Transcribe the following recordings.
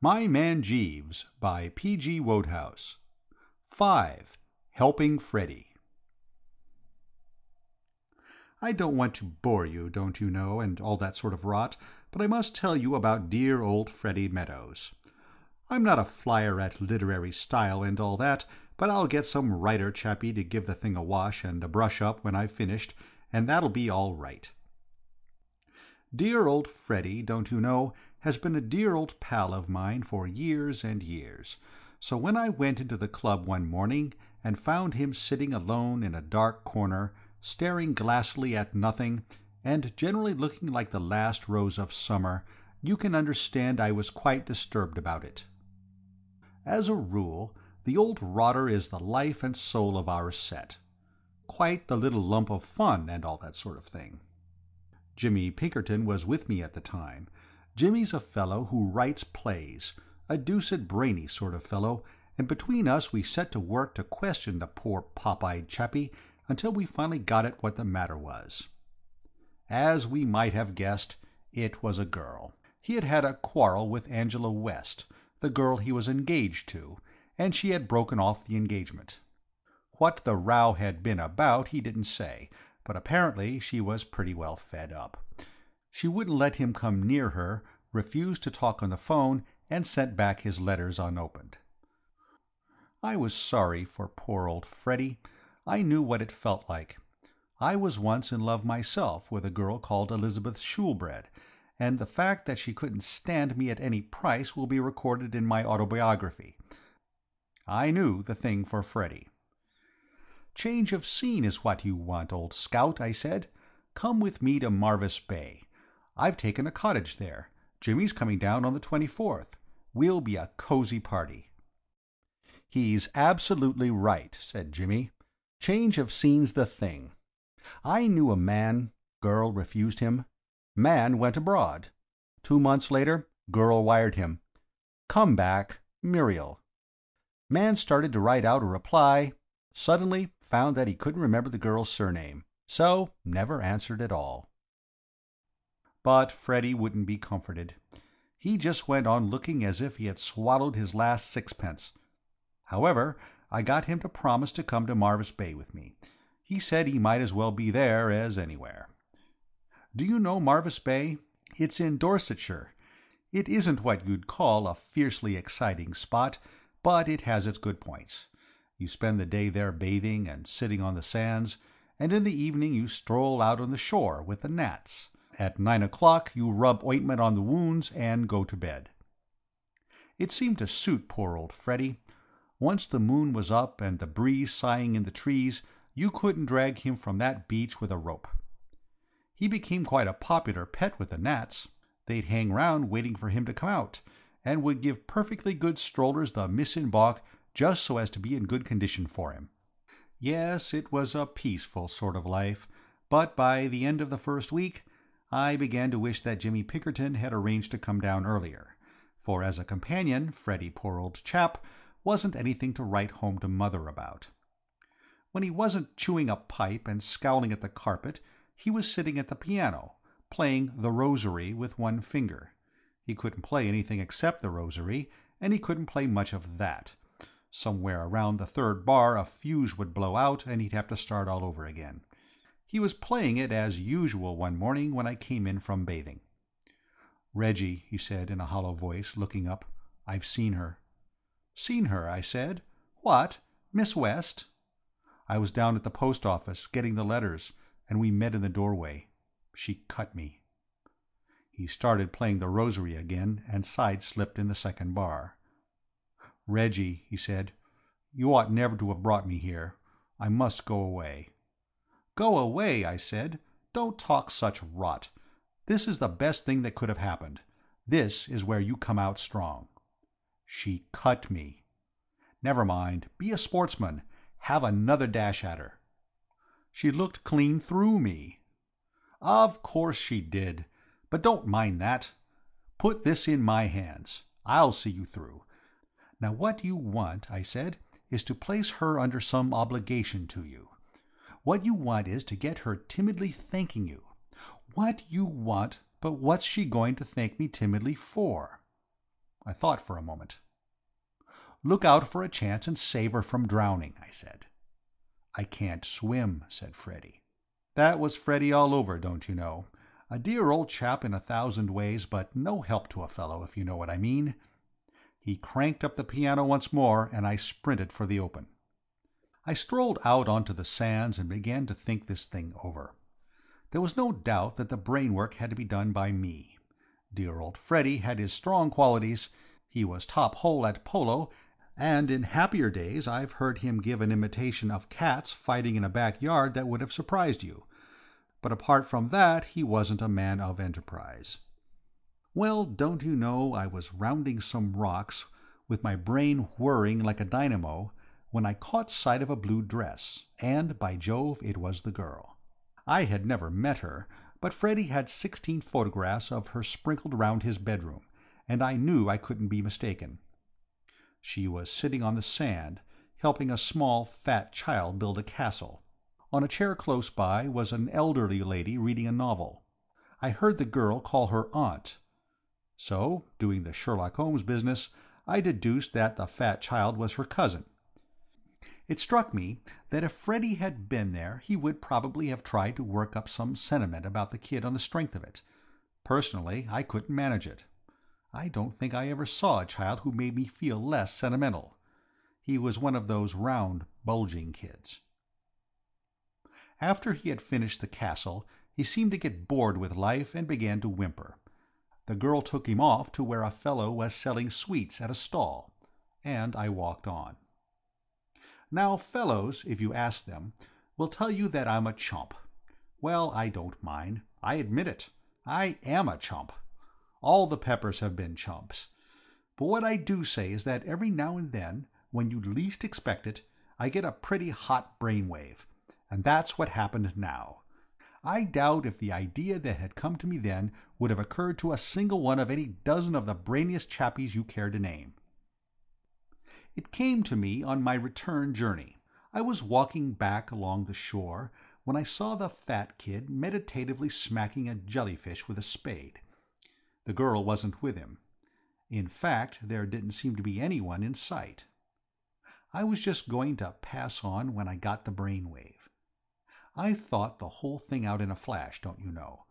My Man Jeeves by P.G. Wodehouse. 5. Helping Freddie. I don't want to bore you, don't you know, and all that sort of rot, but I must tell you about dear old Freddie Meadows. I'm not a flyer at literary style and all that, but I'll get some writer chappie to give the thing a wash and a brush up when I've finished, and that'll be all right. Dear old Freddie, don't you know, has been a dear old pal of mine for years and years, so when I went into the club one morning and found him sitting alone in a dark corner, staring glassily at nothing, and generally looking like the last rose of summer, you can understand I was quite disturbed about it. As a rule, the old rotter is the life and soul of our set. Quite the little lump of fun and all that sort of thing. Jimmy Pinkerton was with me at the time. Jimmy's a fellow who writes plays, a deuced brainy sort of fellow, and between us we set to work to question the poor pop-eyed chappie until we finally got at what the matter was. As we might have guessed, it was a girl. He had had a quarrel with Angela West, the girl he was engaged to, and she had broken off the engagement. What the row had been about he didn't say, but apparently she was pretty well fed up. She wouldn't let him come near her, refused to talk on the phone, and sent back his letters unopened. I was sorry for poor old Freddie. I knew what it felt like. I was once in love myself with a girl called Elizabeth Shoolbred, and the fact that she couldn't stand me at any price will be recorded in my autobiography. I knew the thing for Freddie. "Change of scene is what you want, old scout," I said. "Come with me to Marvis Bay. I've taken a cottage there. Jimmy's coming down on the 24th. We'll be a cozy party." "He's absolutely right," said Jimmy. "Change of scene's the thing. I knew a man. Girl refused him. Man went abroad. 2 months later, girl wired him. Come back, Muriel. Man started to write out a reply. Suddenly found that he couldn't remember the girl's surname, so never answered at all." But Freddie wouldn't be comforted. He just went on looking as if he had swallowed his last sixpence. However, I got him to promise to come to Marvis Bay with me. He said he might as well be there as anywhere. Do you know Marvis Bay? It's in Dorsetshire. It isn't what you'd call a fiercely exciting spot, but it has its good points. You spend the day there bathing and sitting on the sands, and in the evening you stroll out on the shore with the gnats. At 9 o'clock you rub ointment on the wounds and go to bed. It seemed to suit poor old Freddie. Once the moon was up and the breeze sighing in the trees, you couldn't drag him from that beach with a rope. He became quite a popular pet with the gnats. They'd hang round waiting for him to come out, and would give perfectly good strollers the miss in baulk just so as to be in good condition for him. Yes, it was a peaceful sort of life, but by the end of the first week I began to wish that Jimmy Pinkerton had arranged to come down earlier, for as a companion Freddie, poor old chap, wasn't anything to write home to Mother about. When he wasn't chewing a pipe and scowling at the carpet, he was sitting at the piano, playing The Rosary with one finger. He couldn't play anything except The Rosary, and he couldn't play much of that. Somewhere around the third bar a fuse would blow out and he'd have to start all over again. He was playing it as usual one morning when I came in from bathing. "Reggie," he said in a hollow voice, looking up, "I've seen her." "Seen her?" I said. "What? Miss West?" "I was down at the post office, getting the letters, and we met in the doorway. She cut me." He started playing The Rosary again, and side-slipped in the second bar. "Reggie," he said, "you ought never to have brought me here. I must go away." "Go away?" I said. "Don't talk such rot. This is the best thing that could have happened. This is where you come out strong." "She cut me." "Never mind. Be a sportsman. Have another dash at her." "She looked clean through me." "Of course she did. But don't mind that. Put this in my hands. I'll see you through. Now what you want," I said, "is to place her under some obligation to you. What you want is to get her timidly thanking you. What you want, but what's she going to thank me timidly for?" I thought for a moment. "Look out for a chance and save her from drowning," I said. "I can't swim," said Freddie. That was Freddie all over, don't you know. A dear old chap in 1,000 ways, but no help to a fellow, if you know what I mean. He cranked up the piano once more, and I sprinted for the open. I strolled out onto the sands and began to think this thing over. There was no doubt that the brainwork had to be done by me. Dear old Freddie had his strong qualities. He was top hole at polo, and in happier days I've heard him give an imitation of cats fighting in a backyard that would have surprised you. But apart from that, he wasn't a man of enterprise. Well, don't you know, I was rounding some rocks, with my brain whirring like a dynamo, when I caught sight of a blue dress, and, by Jove, it was the girl. I had never met her, but Freddie had 16 photographs of her sprinkled round his bedroom, and I knew I couldn't be mistaken. She was sitting on the sand, helping a small, fat child build a castle. On a chair close by was an elderly lady reading a novel. I heard the girl call her aunt. So, doing the Sherlock Holmes business, I deduced that the fat child was her cousin. It struck me that if Freddie had been there, he would probably have tried to work up some sentiment about the kid on the strength of it. Personally, I couldn't manage it. I don't think I ever saw a child who made me feel less sentimental. He was one of those round, bulging kids. After he had finished the castle, he seemed to get bored with life and began to whimper. The girl took him off to where a fellow was selling sweets at a stall, and I walked on. Now, fellows, if you ask them, will tell you that I'm a chump. Well, I don't mind. I admit it. I am a chump. All the Peppers have been chumps. But what I do say is that every now and then, when you least expect it, I get a pretty hot brainwave, and that's what happened now. I doubt if the idea that had come to me then would have occurred to a single one of any dozen of the brainiest chappies you care to name. It came to me on my return journey. I was walking back along the shore when I saw the fat kid meditatively smacking a jellyfish with a spade. The girl wasn't with him. In fact, there didn't seem to be anyone in sight. I was just going to pass on when I got the brainwave. I thought the whole thing out in a flash, don't you know.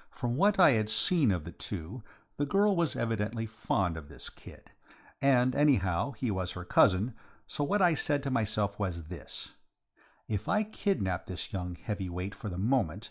From what I had seen of the two, the girl was evidently fond of this kid. And anyhow, he was her cousin, so what I said to myself was this. If I kidnap this young heavyweight for the moment,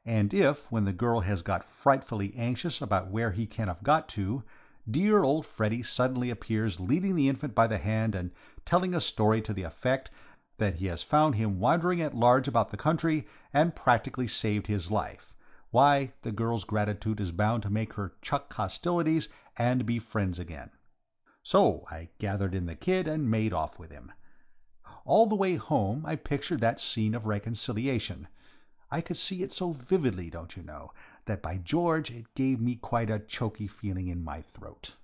and if, when the girl has got frightfully anxious about where he can have got to, dear old Freddie suddenly appears leading the infant by the hand and telling a story to the effect that he has found him wandering at large about the country and practically saved his life, why, the girl's gratitude is bound to make her chuck hostilities and be friends again. So I gathered in the kid and made off with him. All the way home I pictured that scene of reconciliation. I could see it so vividly, don't you know, that by George it gave me quite a choky feeling in my throat.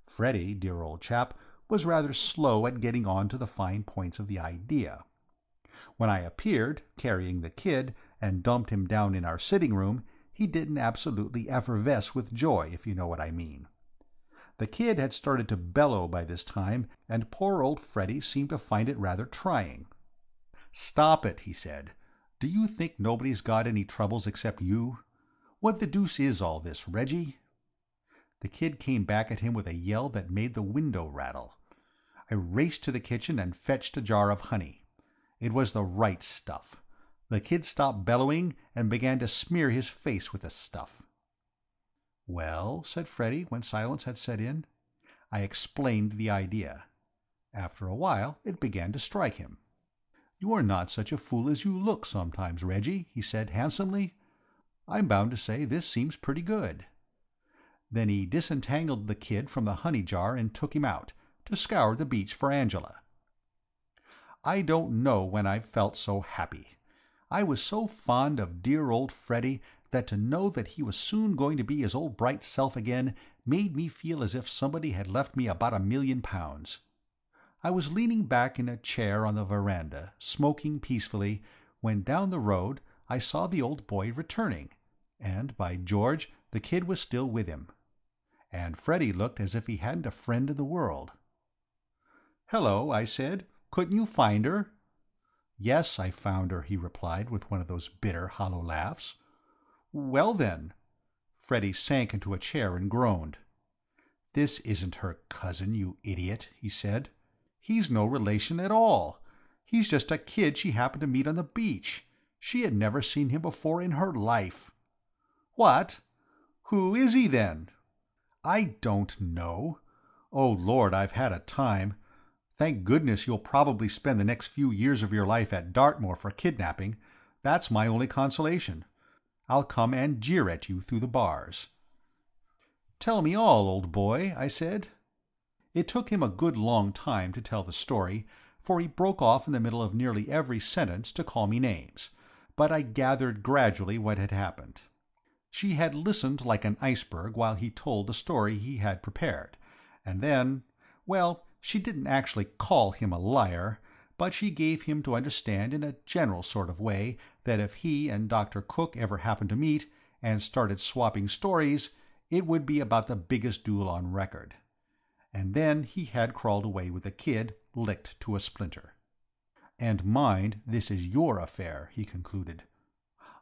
Freddie, dear old chap, was rather slow at getting on to the fine points of the idea. When I appeared, carrying the kid, and dumped him down in our sitting-room, he didn't absolutely effervesce with joy, if you know what I mean. The kid had started to bellow by this time, and poor old Freddie seemed to find it rather trying. "Stop it," he said. "Do you think nobody's got any troubles except you? What the deuce is all this, Reggie?" The kid came back at him with a yell that made the window rattle. I raced to the kitchen and fetched a jar of honey. It was the right stuff. The kid stopped bellowing and began to smear his face with the stuff. "Well," said Freddie, when silence had set in. I explained the idea. After a while it began to strike him. "You are not such a fool as you look sometimes, Reggie," he said handsomely. "I'm bound to say this seems pretty good." Then he disentangled the kid from the honey jar and took him out, to scour the beach for Angela. I don't know when I've felt so happy. I was so fond of dear old Freddie that to know that he was soon going to be his old bright self again made me feel as if somebody had left me about £1,000,000. I was leaning back in a chair on the veranda, smoking peacefully, when down the road I saw the old boy returning, and, by George, the kid was still with him. and Freddie looked as if he hadn't a friend in the world. "Hello," I said. "Couldn't you find her?" "Yes, I found her," he replied, with one of those bitter, hollow laughs. "Well, then—" Freddie sank into a chair and groaned. "This isn't her cousin, you idiot," he said. "He's no relation at all. He's just a kid she happened to meet on the beach. She had never seen him before in her life." "What? Who is he, then?" "I don't know. Oh, Lord, I've had a time. Thank goodness you'll probably spend the next few years of your life at Dartmoor for kidnapping. That's my only consolation. I'll come and jeer at you through the bars." "Tell me all, old boy," I said. It took him a good long time to tell the story, for he broke off in the middle of nearly every sentence to call me names, but I gathered gradually what had happened. She had listened like an iceberg while he told the story he had prepared, and then, well, she didn't actually call him a liar, but she gave him to understand in a general sort of way that if he and Dr. Cook ever happened to meet and started swapping stories, it would be about the biggest duel on record. And then he had crawled away with the kid, licked to a splinter. "And mind, this is your affair," he concluded.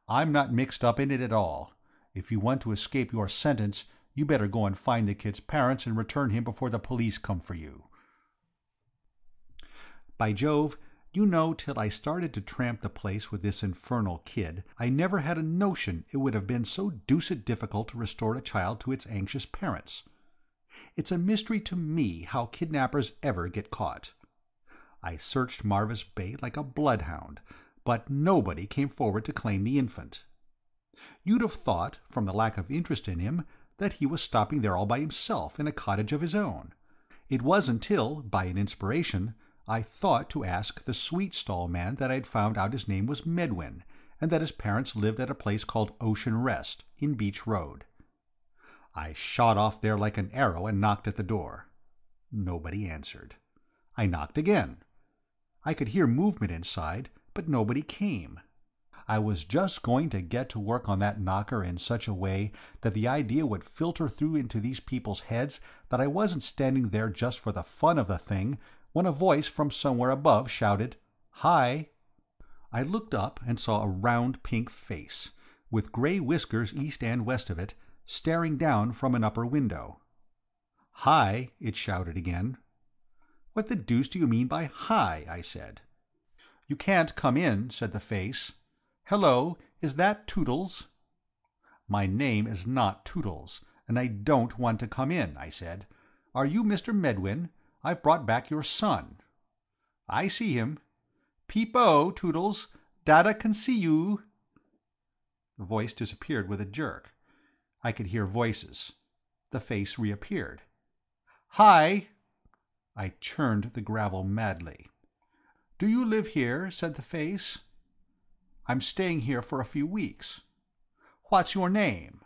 "I'm not mixed up in it at all. If you want to escape your sentence, you better go and find the kid's parents and return him before the police come for you." By Jove, you know, till I started to tramp the place with this infernal kid, I never had a notion it would have been so deuced difficult to restore a child to its anxious parents. It's a mystery to me how kidnappers ever get caught. I searched Marvis Bay like a bloodhound, but nobody came forward to claim the infant. You'd have thought, from the lack of interest in him, that he was stopping there all by himself in a cottage of his own. It wasn't till, by an inspiration, I thought to ask the sweet stall man that I'd found out his name was Medwin, and that his parents lived at a place called Ocean Rest, in Beach Road. I shot off there like an arrow and knocked at the door. Nobody answered. I knocked again. I could hear movement inside, but nobody came. I was just going to get to work on that knocker in such a way that the idea would filter through into these people's heads that I wasn't standing there just for the fun of the thing, when a voice from somewhere above shouted, "Hi!" I looked up and saw a round pink face, with grey whiskers east and west of it, staring down from an upper window. "Hi!" it shouted again. "What the deuce do you mean by hi?" I said. "You can't come in," said the face. "Hello, is that Toodles?" "My name is not Toodles, and I don't want to come in," I said. "Are you Mr. Medwin? I've brought back your son." "I see him." "Peep-o, Toodles, Dada can see you." The voice disappeared with a jerk. I could hear voices. The face reappeared. "Hi!" I churned the gravel madly. "Do you live here?" said the face. "I'm staying here for a few weeks." "What's your name?"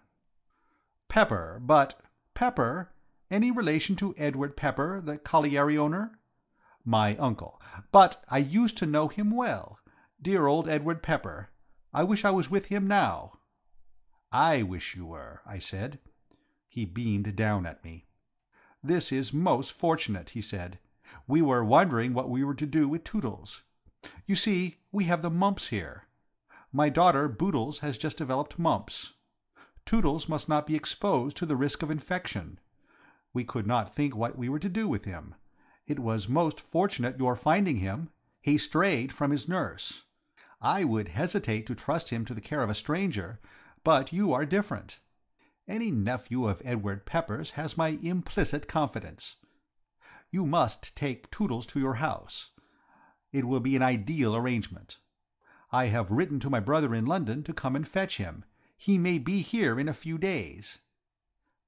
"Pepper, but—" "Pepper? Any relation to Edward Pepper, the colliery owner?" "My uncle. But I used to know him well. Dear old Edward Pepper. I wish I was with him now." "I wish you were," I said. He beamed down at me. "This is most fortunate," he said. "We were wondering what we were to do with Toodles. You see, we have the mumps here. My daughter Boodles has just developed mumps. Toodles must not be exposed to the risk of infection. We could not think what we were to do with him. It was most fortunate your finding him. He strayed from his nurse. I would hesitate to trust him to the care of a stranger, but you are different. Any nephew of Edward Pepper's has my implicit confidence. You must take Toodles to your house. It will be an ideal arrangement. I have written to my brother in London to come and fetch him. He may be here in a few days."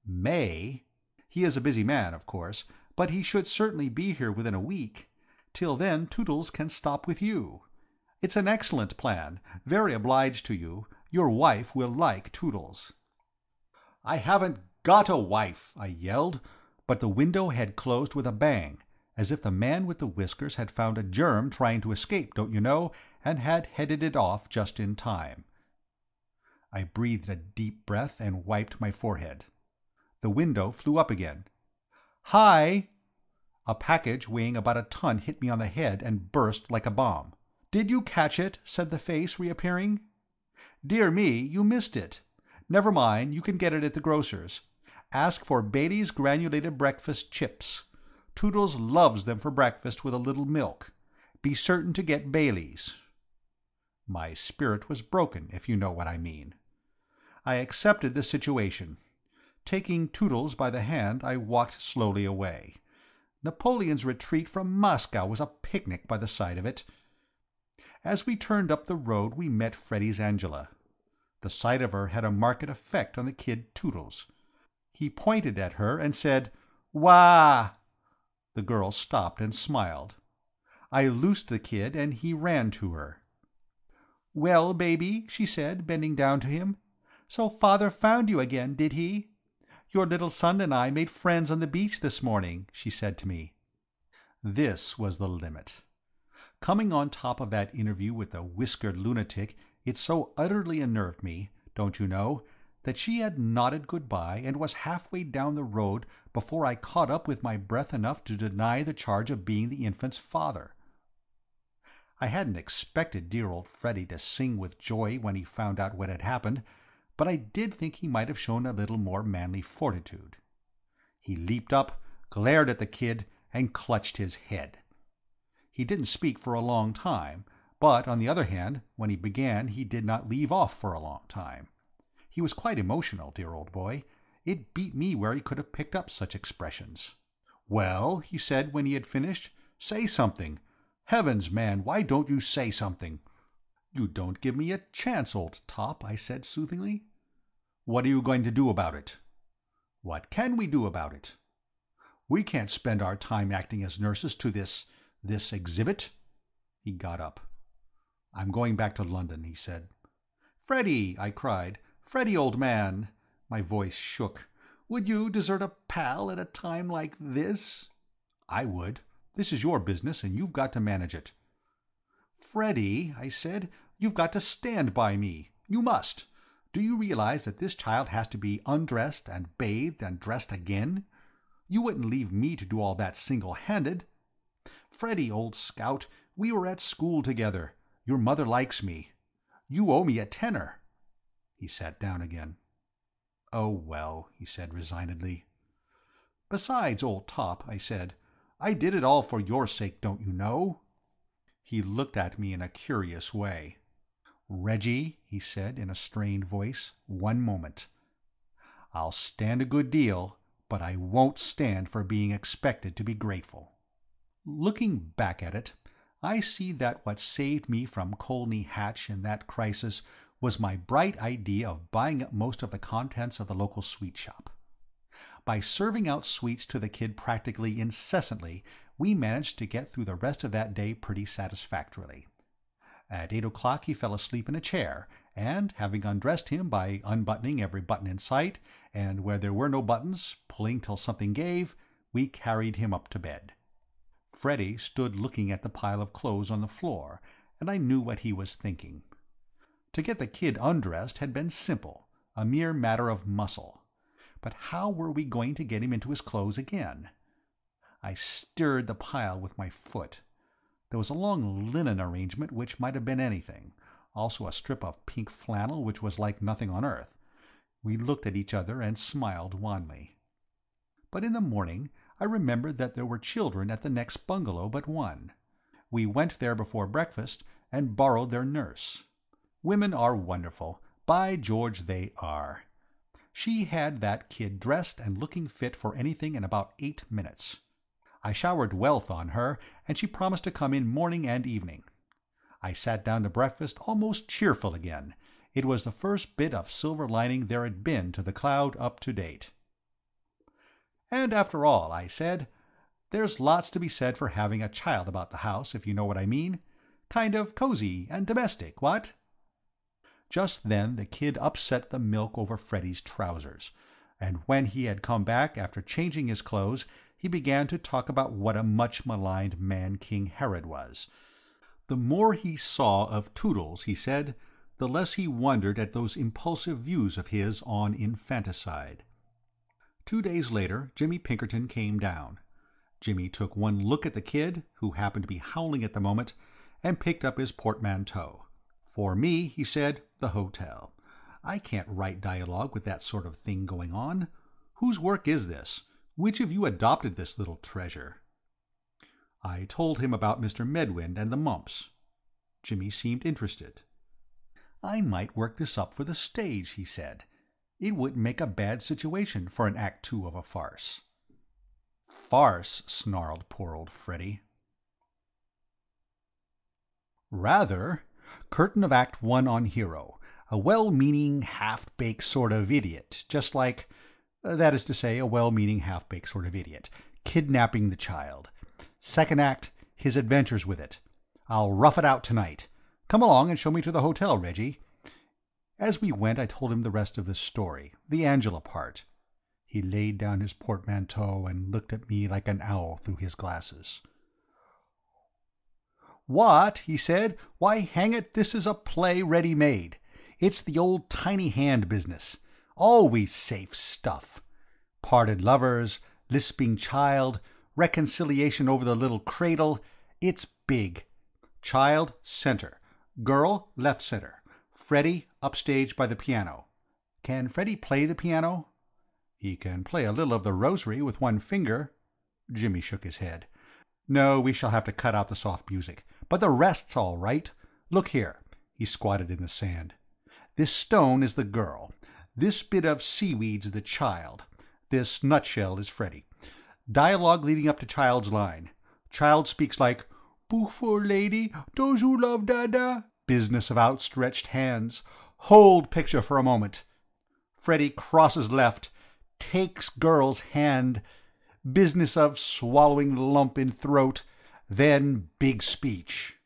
"May?" "He is a busy man, of course, but he should certainly be here within a week. Till then Toodles can stop with you. It's an excellent plan. Very obliged to you. Your wife will like Toodles." "I haven't got a wife," I yelled, but the window had closed with a bang, as if the man with the whiskers had found a germ trying to escape, don't you know, and had headed it off just in time. I breathed a deep breath and wiped my forehead. The window flew up again. "Hi!" A package weighing about a ton hit me on the head and burst like a bomb. "Did you catch it?" said the face, reappearing. "Dear me, you missed it. Never mind, you can get it at the grocer's. Ask for Bailey's Granulated Breakfast Chips. Toodles loves them for breakfast with a little milk. Be certain to get Bailey's." My spirit was broken, if you know what I mean. I accepted the situation. Taking Toodles by the hand, I walked slowly away. Napoleon's retreat from Moscow was a picnic by the side of it. As we turned up the road we met Freddie's Angela. The sight of her had a marked effect on the kid Toodles. He pointed at her and said, "Wah!" The girl stopped and smiled. I loosed the kid and he ran to her. "Well, baby," she said, bending down to him, "so father found you again, did he? Your little son and I made friends on the beach this morning," she said to me. This was the limit. Coming on top of that interview with the whiskered lunatic, it so utterly unnerved me, don't you know, that she had nodded good-bye and was halfway down the road before I caught up with my breath enough to deny the charge of being the infant's father. I hadn't expected dear old Freddie to sing with joy when he found out what had happened, but I did think he might have shown a little more manly fortitude. He leaped up, glared at the kid, and clutched his head. He didn't speak for a long time, but on the other hand, when he began he did not leave off for a long time. He was quite emotional, dear old boy. It beat me where he could have picked up such expressions. "Well," he said when he had finished, "say something. Heavens, man, why don't you say something?" "You don't give me a chance, old top," I said soothingly. "What are you going to do about it?" "What can we do about it?" "We can't spend our time acting as nurses to this exhibit." He got up. "I'm going back to London," he said. "Freddie!" I cried. "Freddie, old man!" My voice shook. "Would you desert a pal at a time like this?" "I would. This is your business and you've got to manage it." "Freddie," I said, "you've got to stand by me. You must. Do you realize that this child has to be undressed and bathed and dressed again? You wouldn't leave me to do all that single-handed. Freddie, old scout, we were at school together. Your mother likes me. You owe me a tenner." He sat down again. "Oh, well," he said resignedly. "Besides, old top," I said, "I did it all for your sake, don't you know?" He looked at me in a curious way. "Reggie," he said in a strained voice, "one moment. I'll stand a good deal, but I won't stand for being expected to be grateful." Looking back at it, I see that what saved me from Colney Hatch in that crisis was my bright idea of buying up most of the contents of the local sweet shop. By serving out sweets to the kid practically incessantly, we managed to get through the rest of that day pretty satisfactorily. At 8 o'clock he fell asleep in a chair, and, having undressed him by unbuttoning every button in sight, and where there were no buttons, pulling till something gave, we carried him up to bed. Freddie stood looking at the pile of clothes on the floor, and I knew what he was thinking. To get the kid undressed had been simple, a mere matter of muscle. But how were we going to get him into his clothes again? I stirred the pile with my foot. There was a long linen arrangement which might have been anything, also a strip of pink flannel which was like nothing on earth. We looked at each other and smiled wanly. But in the morning I remembered that there were children at the next bungalow but one. We went there before breakfast and borrowed their nurse. Women are wonderful. By George, they are. She had that kid dressed and looking fit for anything in about 8 minutes. I showered wealth on her, and she promised to come in morning and evening. I sat down to breakfast almost cheerful again. It was the first bit of silver lining there had been to the cloud up to date. "And after all," I said, "there's lots to be said for having a child about the house, if you know what I mean. Kind of cozy and domestic, what?" Just then the kid upset the milk over Freddie's trousers, and when he had come back after changing his clothes, he began to talk about what a much-maligned man King Herod was. The more he saw of Toodles, he said, the less he wondered at those impulsive views of his on infanticide. 2 days later, Jimmy Pinkerton came down. Jimmy took one look at the kid, who happened to be howling at the moment, and picked up his portmanteau. For me, he said, the hotel. I can't write dialogue with that sort of thing going on. Whose work is this? Which of you adopted this little treasure? I told him about Mr. Medwind and the mumps. Jimmy seemed interested. I might work this up for the stage, he said. It wouldn't make a bad situation for an Act 2 of a farce. Farce, snarled poor old Freddie. Rather. Curtain of Act 1 on hero. A well-meaning, half-baked sort of idiot, just like... that is to say, a well-meaning, half-baked sort of idiot, kidnapping the child. Second act, his adventures with it. I'll rough it out tonight. Come along and show me to the hotel, Reggie. As we went, I told him the rest of the story, the Angela part. He laid down his portmanteau and looked at me like an owl through his glasses. What? He said. Why, hang it, this is a play ready-made. It's the old tiny hand business. Always safe stuff. Parted lovers, lisping child, reconciliation over the little cradle. It's big. Child, center. Girl, left center. Freddie, upstage by the piano. Can Freddie play the piano? He can play a little of the rosary with one finger. Jimmy shook his head. No, we shall have to cut out the soft music. But the rest's all right. Look here. He squatted in the sand. This stone is the girl. This bit of seaweed's the child. This nutshell is Freddie. Dialogue leading up to child's line. Child speaks like, "Beautiful lady, does you love Dada?" Business of outstretched hands. Hold picture for a moment. Freddie crosses left, takes girl's hand. Business of swallowing lump in throat. Then big speech.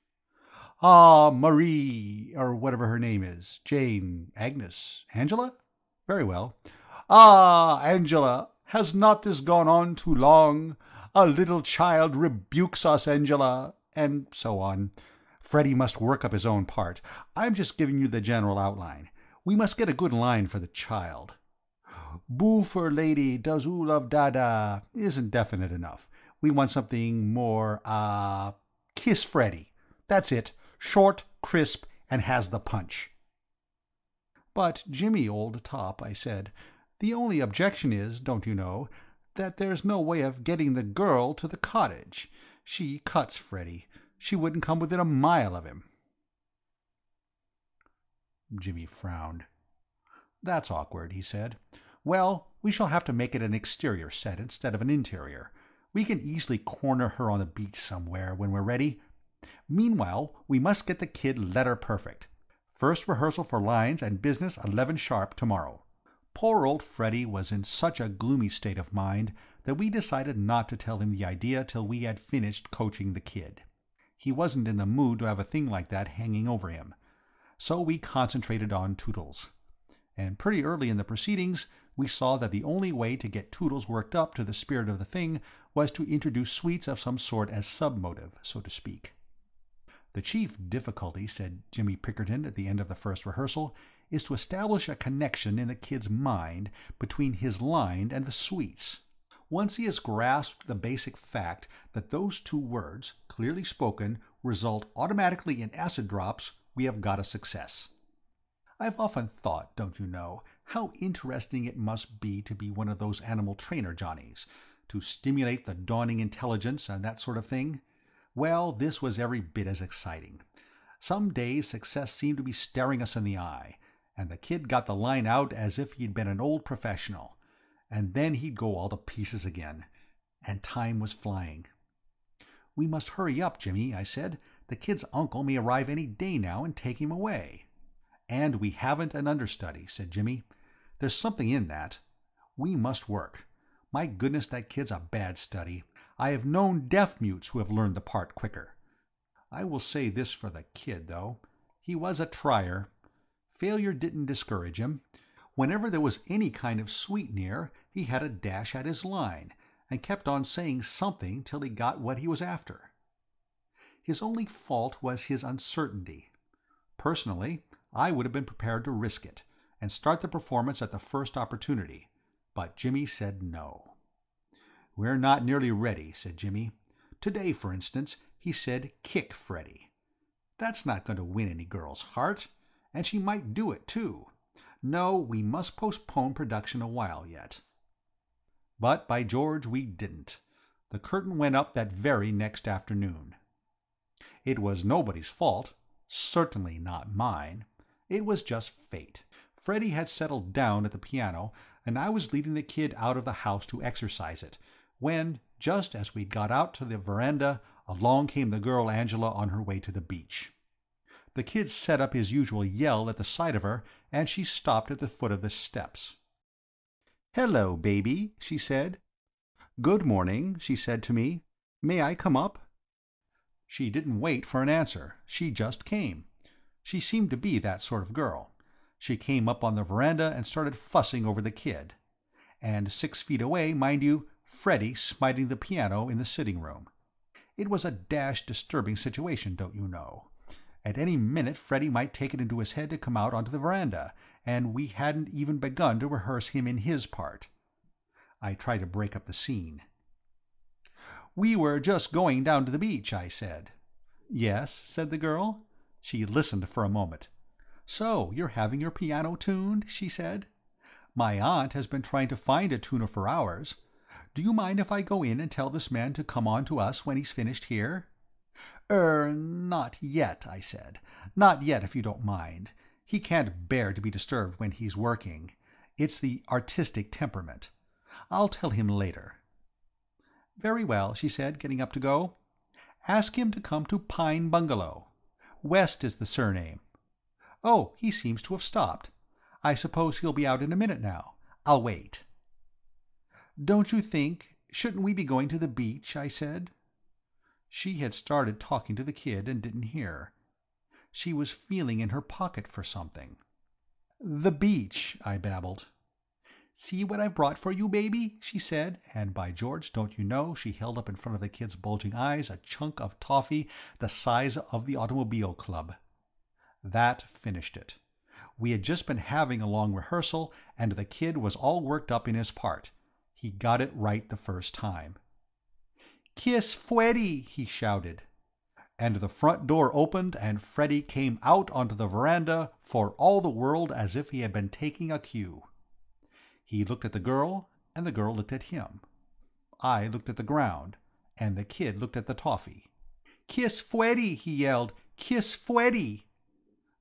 Ah, Marie, or whatever her name is. Jane, Agnes, Angela? Very well. Ah, Angela, has not this gone on too long? A little child rebukes us, Angela, and so on. Freddie must work up his own part. I'm just giving you the general outline. We must get a good line for the child. Boofer lady, does oo love Dada isn't definite enough. We want something more, kiss Freddie. That's it. Short, crisp, and has the punch. But, Jimmy, old top, I said, the only objection is, don't you know, that there's no way of getting the girl to the cottage. She cuts Freddie. She wouldn't come within a mile of him. Jimmy frowned. That's awkward, he said. Well, we shall have to make it an exterior set instead of an interior. We can easily corner her on the beach somewhere when we're ready. Meanwhile, we must get the kid letter perfect. First rehearsal for lines and business 11 sharp tomorrow. Poor old Freddie was in such a gloomy state of mind that we decided not to tell him the idea till we had finished coaching the kid. He wasn't in the mood to have a thing like that hanging over him. So we concentrated on Toodles. And pretty early in the proceedings, we saw that the only way to get Toodles worked up to the spirit of the thing was to introduce sweets of some sort as sub-motive, so to speak. The chief difficulty, said Jimmy Pinkerton at the end of the first rehearsal, is to establish a connection in the kid's mind between his line and the sweets. Once he has grasped the basic fact that those two words, clearly spoken, result automatically in acid drops, we have got a success. I've often thought, don't you know, how interesting it must be to be one of those animal trainer Johnnies, to stimulate the dawning intelligence and that sort of thing. Well, this was every bit as exciting. Some days success seemed to be staring us in the eye, and the kid got the line out as if he'd been an old professional. And then he'd go all to pieces again, and time was flying. We must hurry up, Jimmy, I said. The kid's uncle may arrive any day now and take him away. And we haven't an understudy, said Jimmy. There's something in that. We must work. My goodness, that kid's a bad study. I have known deaf-mutes who have learned the part quicker. I will say this for the kid, though. He was a trier. Failure didn't discourage him. Whenever there was any kind of sweet near, he had a dash at his line, and kept on saying something till he got what he was after. His only fault was his uncertainty. Personally, I would have been prepared to risk it, and start the performance at the first opportunity. But Jimmy said no. "We're not nearly ready," said Jimmy. "Today, for instance, he said kick Freddie. That's not going to win any girl's heart, and she might do it, too. No, we must postpone production a while yet." But by George we didn't. The curtain went up that very next afternoon. It was nobody's fault, certainly not mine. It was just fate. Freddie had settled down at the piano, and I was leading the kid out of the house to exercise it, when, just as we'd got out to the veranda, along came the girl Angela on her way to the beach. The kid set up his usual yell at the sight of her, and she stopped at the foot of the steps. "Hello, baby," she said. "Good morning," she said to me. "May I come up?" She didn't wait for an answer. She just came. She seemed to be that sort of girl. She came up on the veranda and started fussing over the kid. And 6 feet away, mind you, Freddie smiting the piano in the sitting room. It was a dashed disturbing situation, don't you know. At any minute Freddie might take it into his head to come out onto the veranda, and we hadn't even begun to rehearse him in his part. I tried to break up the scene. "We were just going down to the beach," I said. "Yes," said the girl. She listened for a moment. "So you're having your piano tuned?" she said. "My aunt has been trying to find a tuner for hours. Do you mind if I go in and tell this man to come on to us when he's finished here?" Not yet," I said. "Not yet, if you don't mind. He can't bear to be disturbed when he's working. It's the artistic temperament. I'll tell him later." "Very well," she said, getting up to go. "Ask him to come to Pine Bungalow. West is the surname. Oh, he seems to have stopped. I suppose he'll be out in a minute now. I'll wait." "Don't you think— shouldn't we be going to the beach?" I said. She had started talking to the kid and didn't hear. She was feeling in her pocket for something. "The beach," I babbled. "See what I've brought for you, baby?" she said, and by George, don't you know, she held up in front of the kid's bulging eyes a chunk of toffee the size of the automobile club. That finished it. We had just been having a long rehearsal, and the kid was all worked up in his part. He got it right the first time. "Kiss Freddie!" he shouted. And the front door opened and Freddie came out onto the veranda for all the world as if he had been taking a cue. He looked at the girl, and the girl looked at him. I looked at the ground, and the kid looked at the toffee. "Kiss Freddie!" he yelled. "Kiss Freddie!"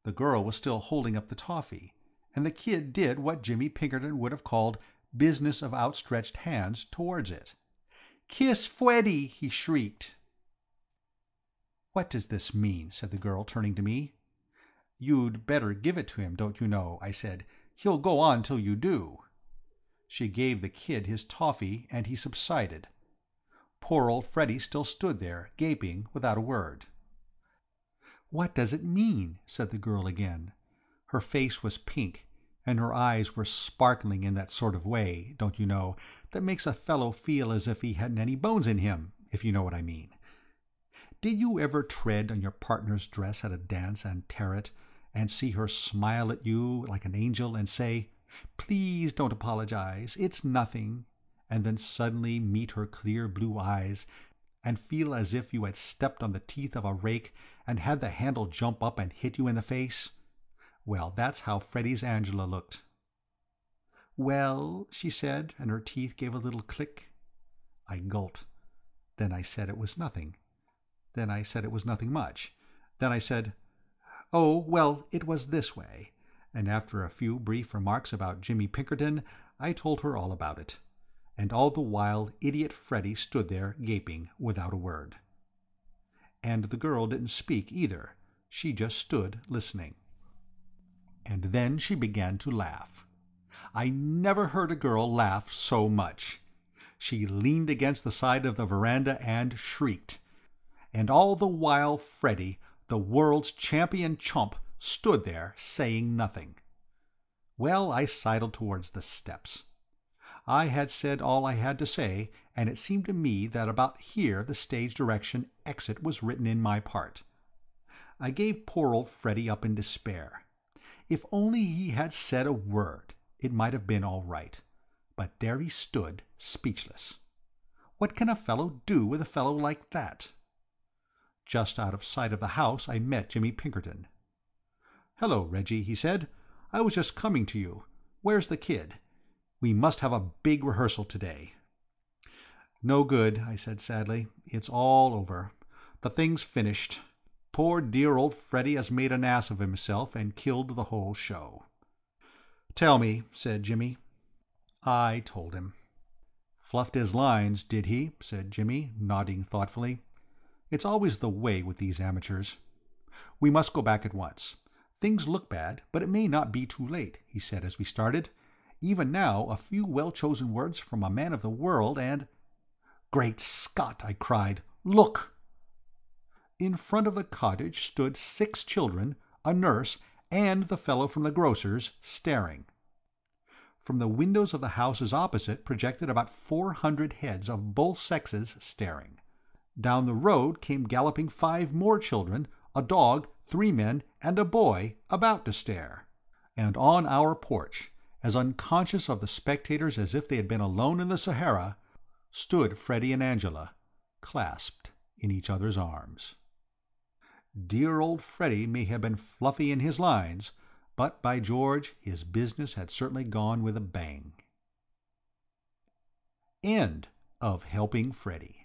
The girl was still holding up the toffee, and the kid did what Jimmy Pinkerton would have called business of outstretched hands towards it. "Kiss Freddie!" he shrieked. "What does this mean?" said the girl, turning to me. "You'd better give it to him, don't you know," I said. "He'll go on till you do." She gave the kid his toffee, and he subsided. Poor old Freddie still stood there, gaping, without a word. "What does it mean?" said the girl again. Her face was pink, and her eyes were sparkling in that sort of way, don't you know, that makes a fellow feel as if he hadn't any bones in him, if you know what I mean. Did you ever tread on your partner's dress at a dance and tear it, and see her smile at you like an angel and say, "Please don't apologize, it's nothing," and then suddenly meet her clear blue eyes and feel as if you had stepped on the teeth of a rake and had the handle jump up and hit you in the face? Well, that's how Freddie's Angela looked. "Well," she said, and her teeth gave a little click. I gulped. Then I said it was nothing. Then I said it was nothing much. Then I said, "Oh, well, it was this way," and after a few brief remarks about Jimmy Pinkerton, I told her all about it. And all the while idiot Freddie stood there gaping without a word. And the girl didn't speak either. She just stood listening. And then she began to laugh. I never heard a girl laugh so much. She leaned against the side of the veranda and shrieked. And all the while Freddie, the world's champion chump, stood there saying nothing. Well, I sidled towards the steps. I had said all I had to say, and it seemed to me that about here the stage direction exit was written in my part. I gave poor old Freddie up in despair. If only he had said a word, it might have been all right. but there he stood, speechless. What can a fellow do with a fellow like that? Just out of sight of the house I met Jimmy Pinkerton. "Hello, Reggie," he said. "I was just coming to you. Where's the kid? We must have a big rehearsal today." "No good," I said sadly. "It's all over. The thing's finished. Poor dear old Freddie has made an ass of himself and killed the whole show." "Tell me," said Jimmy. I told him. "Fluffed his lines, did he?" said Jimmy, nodding thoughtfully. "It's always the way with these amateurs. We must go back at once. Things look bad, but it may not be too late," he said as we started. "Even now a few well-chosen words from a man of the world and—" "Great Scott!" I cried. "Look!" In front of the cottage stood 6 children, a nurse, and the fellow from the grocer's, staring. From the windows of the houses opposite projected about 400 heads of both sexes staring. Down the road came galloping 5 more children, a dog, 3 men, and a boy, about to stare. And on our porch, as unconscious of the spectators as if they had been alone in the Sahara, stood Freddie and Angela, clasped in each other's arms. Dear old Freddie may have been fluffy in his lines, but, by George, his business had certainly gone with a bang. End of Helping Freddie.